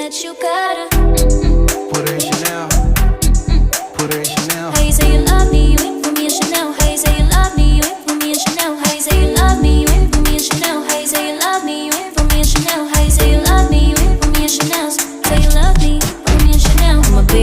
that you gotta. Put her in Chanel. Put her in Chanel. How you say you love me, you ain't for me in Chanel. How you say you love me, you ain't for me in Chanel. How you say you love me, you ain't for me in Chanel. How you say you love me, you ain't for me in Chanel. How you say you love me, you ain't for me in Chanel. Say you love me, for me in Chanel. I'm a big.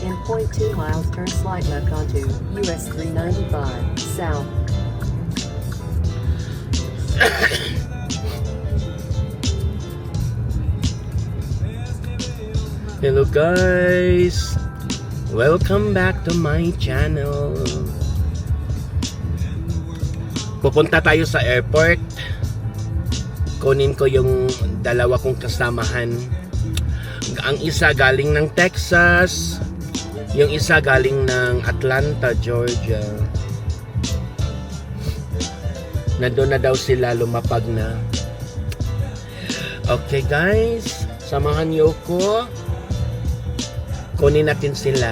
In 0.2 miles, turn slight left onto US 395 South. Hello guys! Welcome back to my channel. Pupunta tayo sa airport. Kunin ko yung dalawa kong kasamahan. Ang isa galing ng Texas, yung isa galing ng Atlanta, Georgia. Nandun na daw sila, lumapag na. Okay guys, samahan niyo ko. Kunin natin sila.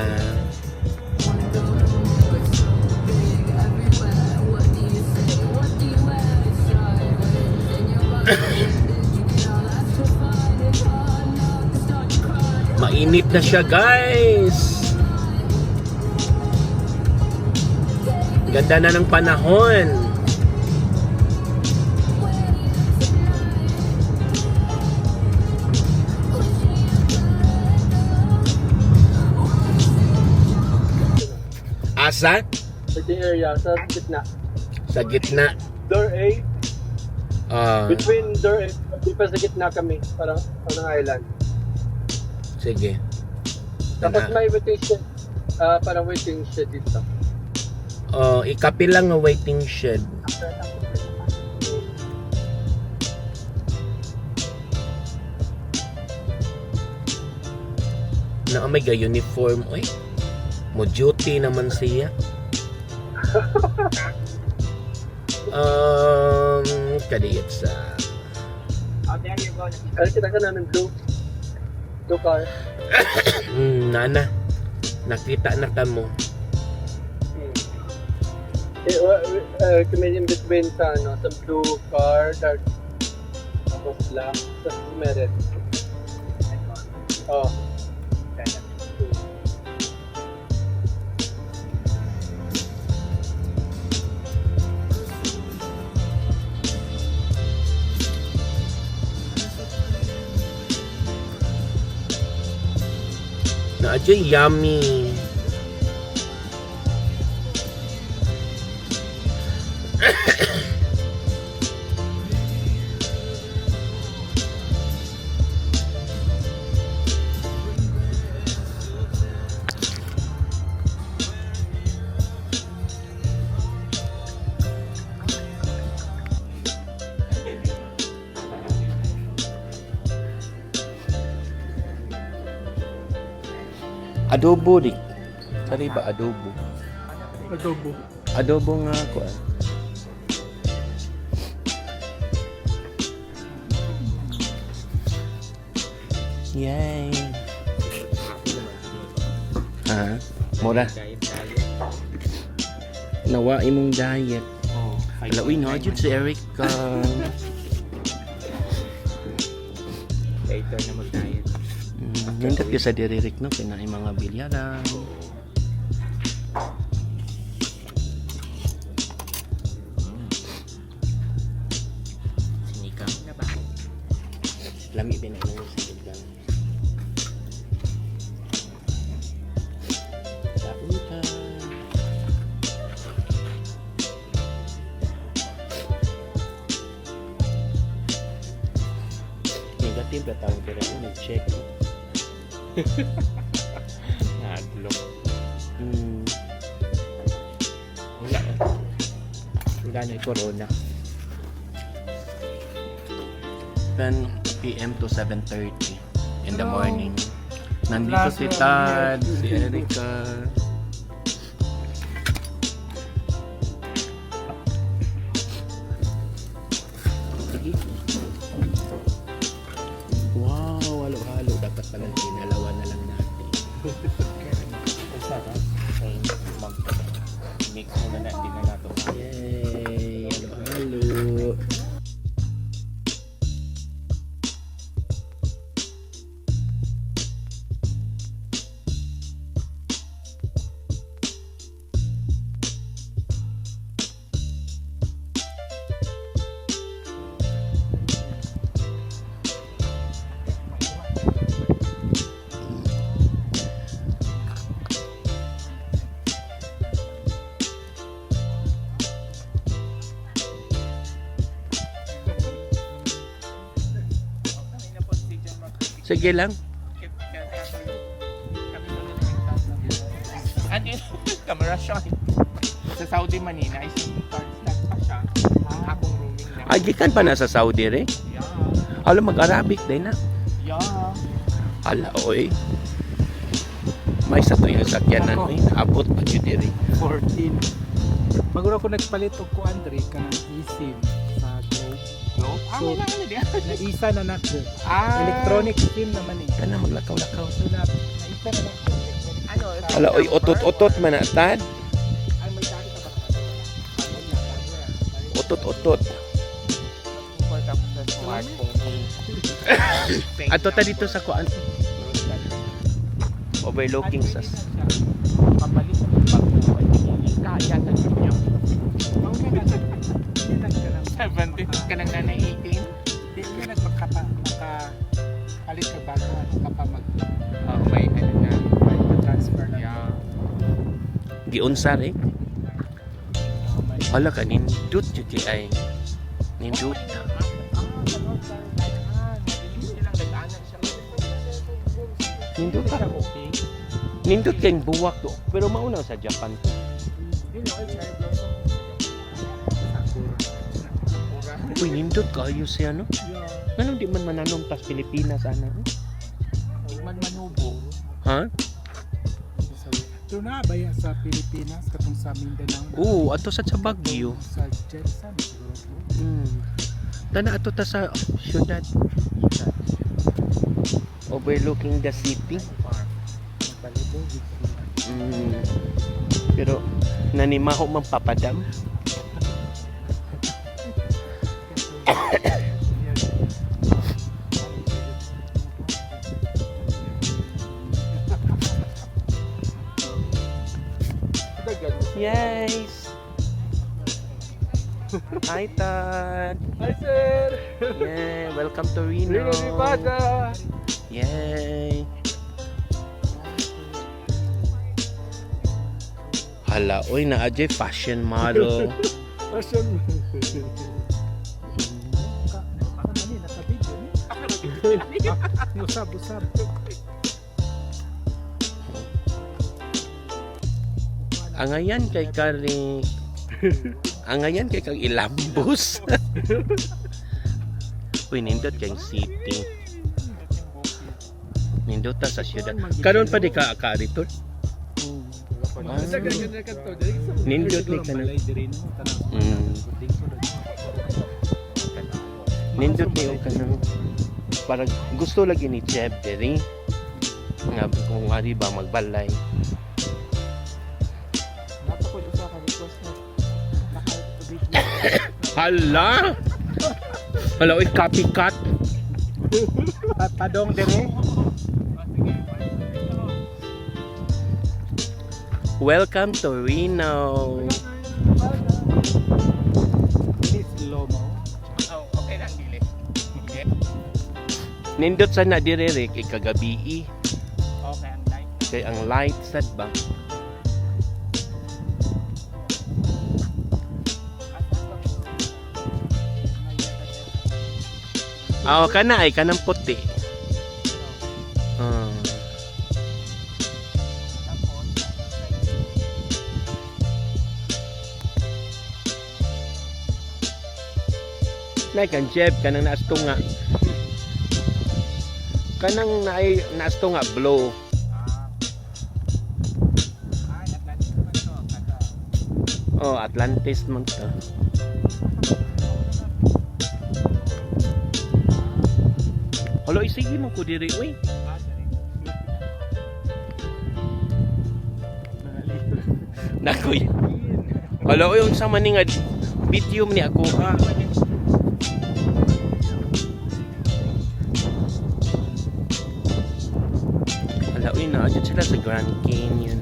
Mainit na siya guys. Ganda na ng panahon. Asa? Waiting area sa gitna. Sa gitna. Door A. Ah, Between door A, di pa sa gitna kami. Parang island. sige. Tapos may waiting shed. Parang waiting shed dito. Oh, ikapi lang ng waiting shed. Na may ga uniform. Oy. Mo duty naman siya. Kadiyat sa Ay, kita ka namin blue. Blue car. nana. Nakita na ka mo. Kami in between sa sa blue car, dark. Tapos black. Tapos meron. Oh. Na ajay yummy. Adobo dik. Sari ba adobo? Adobo. Adobo nga ako. Yay. Ha? Mura. Nawa imong diet. Oh, Wala, uy, no, jud si Eric. Later na mag-diet. Nindot ka sa diririk, no? Pinay mga bilyaran. Sinikang na ba? Lami din ang mga siligdan. Sapunta. Negative ka tawag pero ako nag-check. Naglok. Wala. Wala na yung corona. 10 p.m. to 7:30 in the morning. Nandito si Tad, si Erica. Sige. Wow, halo-halo. Dapat pala ginalawa na lang natin. Ang sarap. mix muna na din na nato. Yay! Halo-halo. Sige lang. Ano yun? Camera shot. Sa Saudi Manila, ay start pa siya. Akong rooming na. Ay, gikan pa na sa Saudi rin. Yeah. Alam, mag-Arabic din na. Yeah. Ala, oy. May sa to yung sakyanan, oy. Naabot pa yun diri. 14. Maguro ko nagpalit og kuan diri kanang eSIM sa Globe. Globe? Ah, So, may lang din. Na isa na nako. Ah. Electronic SIM naman eh. Kana maglakaw-lakaw. So na isa na nako. Ano? Ala, oy, otot-otot man na, tad. Ay may dati ka ba? Otot-otot. For the smartphone. Ato ta dito sa kuan. Overlooking sa... Papalit sa pagbuhay. Kaya sa inyo. 70 ka nang nanay 18. Di ka nagpalit ka bago ano ka pa mag May ano na. transfer na. Yeah. Giunsa rin. Hala ka, nindot yun di ay. Nindot. Nindot ka. Nindot kayong buwak to. Pero mauna sa Japan. Uy, nindot kayo siya, no? Ano di man mananong tas Pilipinas, ana? Manubo. Ha? Ito na ba yan sa Pilipinas katong sa Mindanao? Oo, ato sa Baguio. Sa Jetson siguro. Tana ato ta sa syudad. Overlooking the city. Pero nanimaho man papadam. Yes. Hi, Tad. Hi, sir! Yeah, welcome to Reno. Rino Nevada! Yay. Hala, oy, na-adjay fashion model. Fashion. Usab. Angayan kay kari. Angayan kay kang ilambos. Uy, nindot kayong city. Nindot ta sa syudad. Karon pa di ka dito. Sa ganyan na ka to. Nindot ni ka na. Nindot ni ka na. Parang gusto lagi ni Jeb diri. Nga kung ari ba magbalay. Hala! Hala, oy, copycat. Padong dire. Welcome to Reno. This Lomo. Oh, okay lang dili. Okay. Nindot sa na dire kay kagabi. Okay, ang light. Kay ang light sad ba? Kana ay kanang puti. Nay kan Jeb kanang naastunga. Kanang naastunga blow. Oh, Atlantis man to. Halo, isigi mo ko diri, uy. Nakuy. Hala, yung sa maning nga video ni ako ha. Hala, na dyan sila sa Grand Canyon.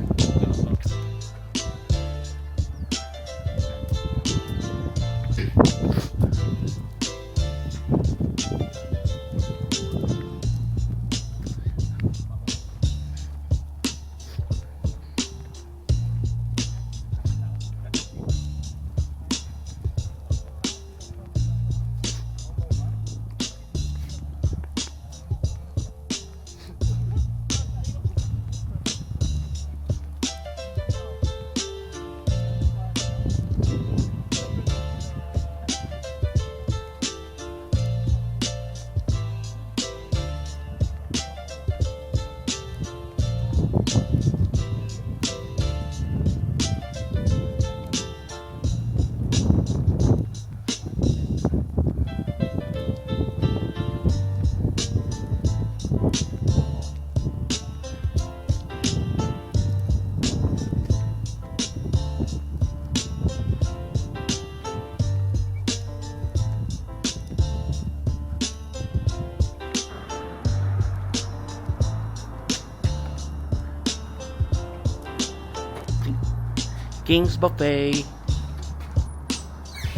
King's Buffet.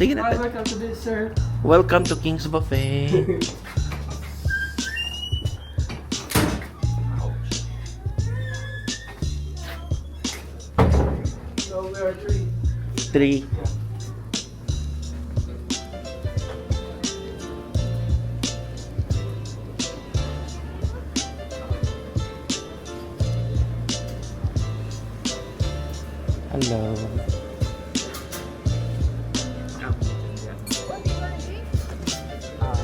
Sige na. Welcome to this, sir. Welcome to King's Buffet. So we are three. 3. Hello.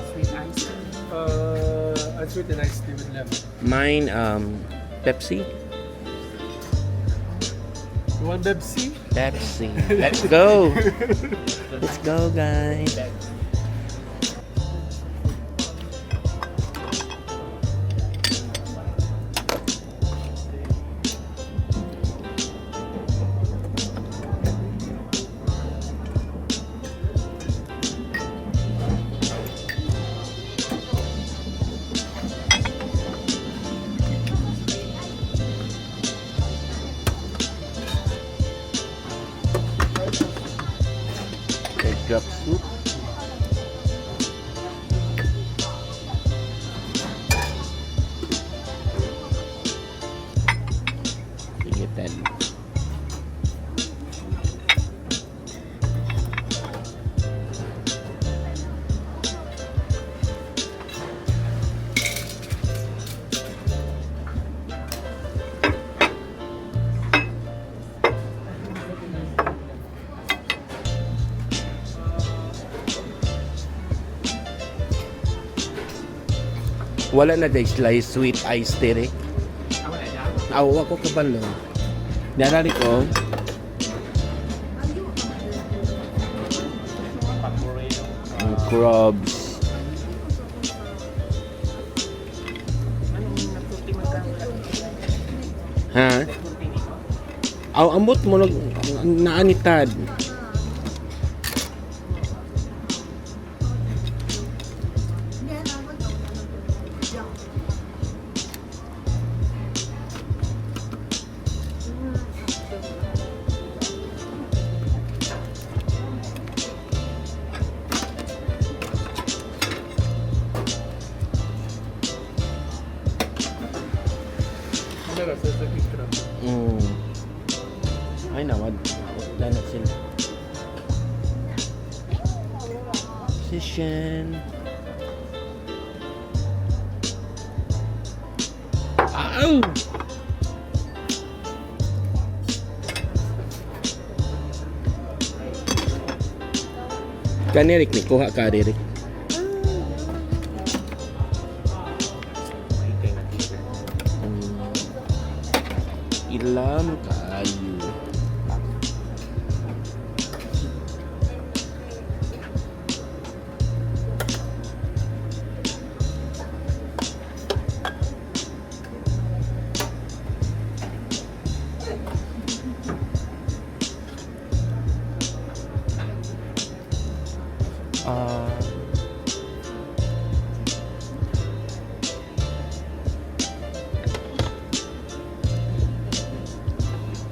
Sweet ice. A sweet and iced tea with lemon. Mine, Pepsi. You want Pepsi? Pepsi. Let's go. Let's go, guys. Egg drop soup. Sige, 10. Wala na day slice sweet iced tea. Awa ko kabalo. Narari ko. Crabs. Ha? Aw ambot mo naanitad. Meron, sa picture. Ay nawad. Wala na sila. Session. Ow! Kanirik ni kuha ka Ririk. Ilam kayo.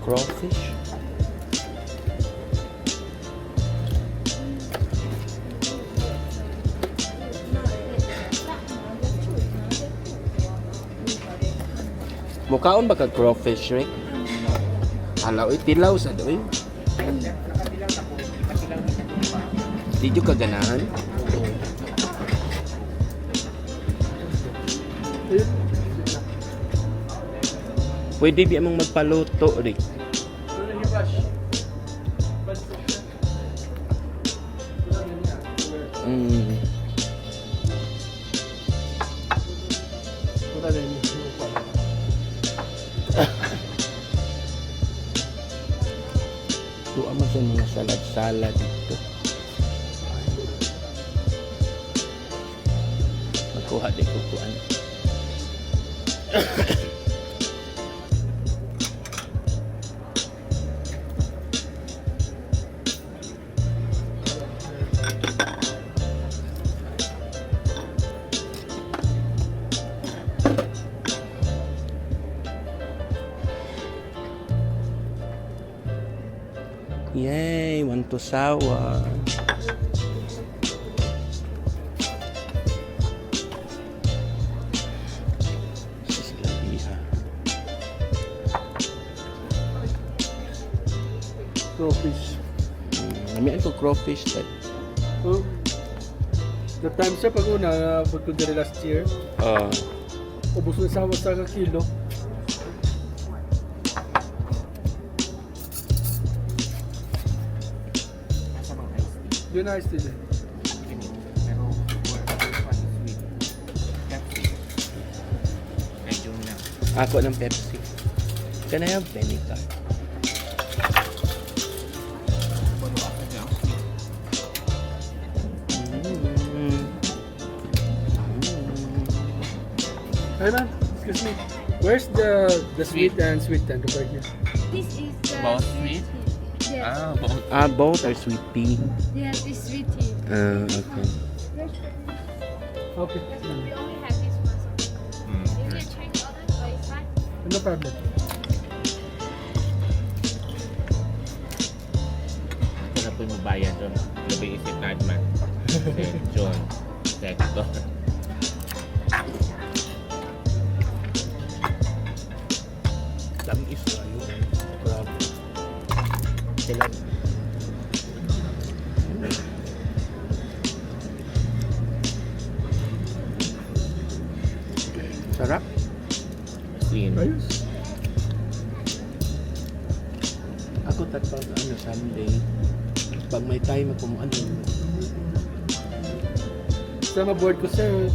crawfish. Mukhaon ba ka crawfish, Rick? Alaw, tilaw sa doy. Di ka ganahan? Pwede di among magpaluto, Rick. Tuwa man sa mga salad-salad dito. Magkuha di ko kuan. Yay, want to sawa. Crawfish. Namian ko crawfish that. So, the time siya pag una, pag ko diri last year, ubos na sa kilo. Sa mga iced tea. Yun na still. Pero, sweet. Pepsi. Medyo na. Ako ng Pepsi. Can I have vinegar? Puno ako na ang sweet. Hey man, excuse me. Where's the sweet and sweetened over here? This is the Both sweet? Yes. Both. Both are sweet tea. Yes, this sweet tea. Okay. Okay. We only have this one. So you can change all that, but it's fine. No problem. Ito na po yung mabayan doon. Labi isip na man. John. Sector. Tamis kayo. Crab. Sila. Sarap. Sin. Ayos. Ako tatpag Sunday. Pag may time ako mo Sa maboard ko sir,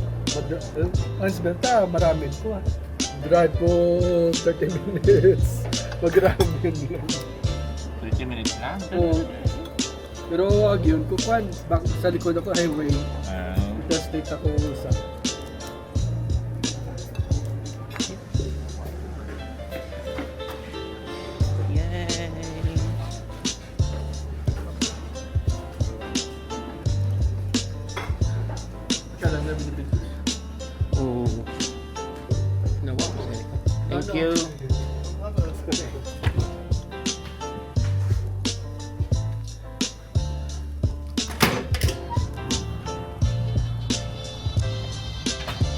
once benta, marami ko ah. Drive ko 30 minutes. Mag-ramen lang. 30 minutes lang? Oo. Pero yun ko fan, back sa likod ako highway. Interstate ako sa. Yay! Kala na binibigay. Oh. Nawa ko sa Thank you.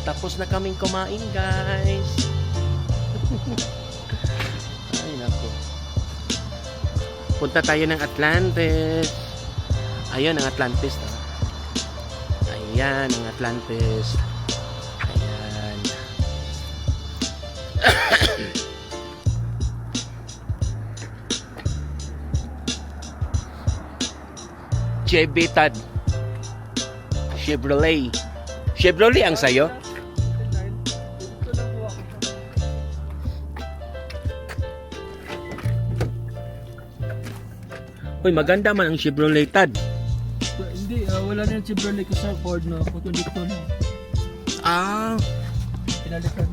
Tapos na kaming kumain, guys. Ay, nako. Punta tayo ng Atlantis. Ayun, ang Atlantis. Ayan, ang Atlantis. Ayan. JB Tad. Chevrolet. Chevrolet ang sayo? Uy, maganda man ang Chevrolet Tad. Hindi, wala na yung Chevrolet ko sa Ford na. Kuto dito na. Ah, Pinalikan.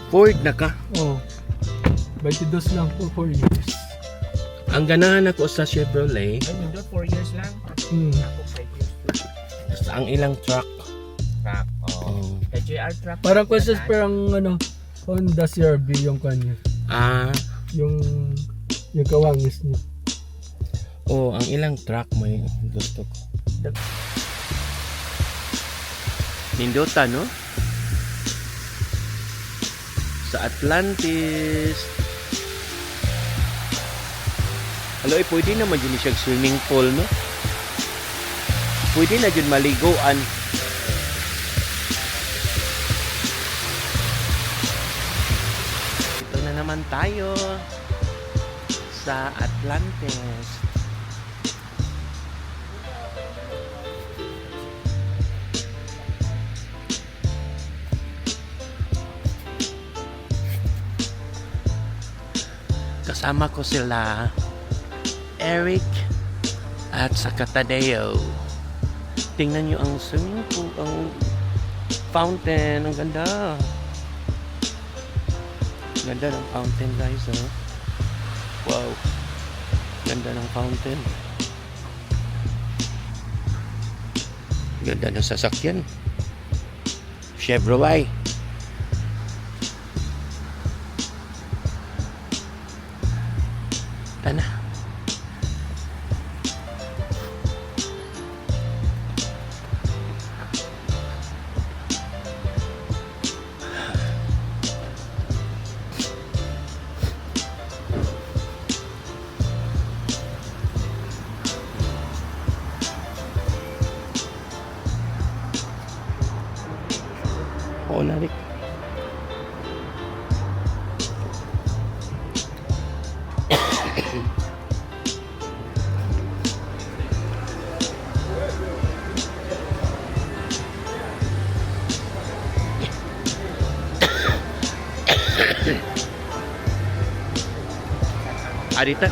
Ford na ka. Oo. 22 lang for 4 years. Ang ganahan ako sa Chevrolet, Ay, nindot 4 years lang. Hmm. Ako 5 years to. ang ilang truck. Truck. Oh. Oh. JR truck. Parang questions parang ano, Honda CR-V yung kanya. Ah, Yung kawangis niya. oh, ang ilang truck mo yung gusto ko. Nindota, no? Sa Atlantis. Alo, pwede naman dyan siya swimming pool, no? Pwede na dyan maliguan. Ito na naman tayo sa Atlantis. Kasama ko sila Eric at saka Tadeo. Tingnan nyo ang swimming pool, ang fountain, ang ganda. Ganda ng fountain, guys, oh. Wow. Ganda ng fountain. Ganda ng sasakyan. Chevrolet. Tana. Oo, narik. Arita.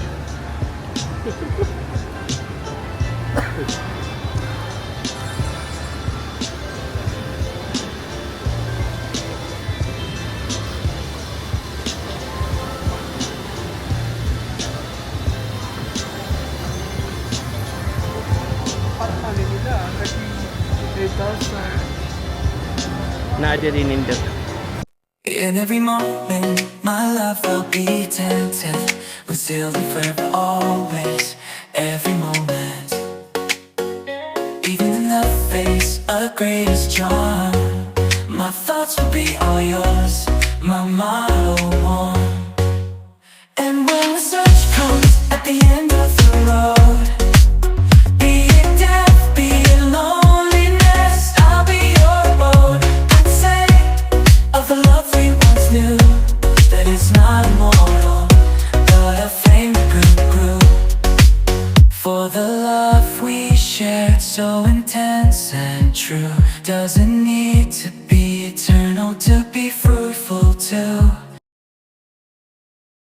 Parang mali nila. Naging 8,000. Naadi rin nindot. In every moment, my life will be tempted with still and forever always. Every moment, even in the face of greatest charm, my thoughts will be all yours, my motto one. And when the search comes at the end of the road, be it death, be it loneliness, I'll be your road. I'd say of the love we once knew, that it's not immortal, but a flame that grew. For the love we shared, so intense and true, doesn't need to be eternal to be free.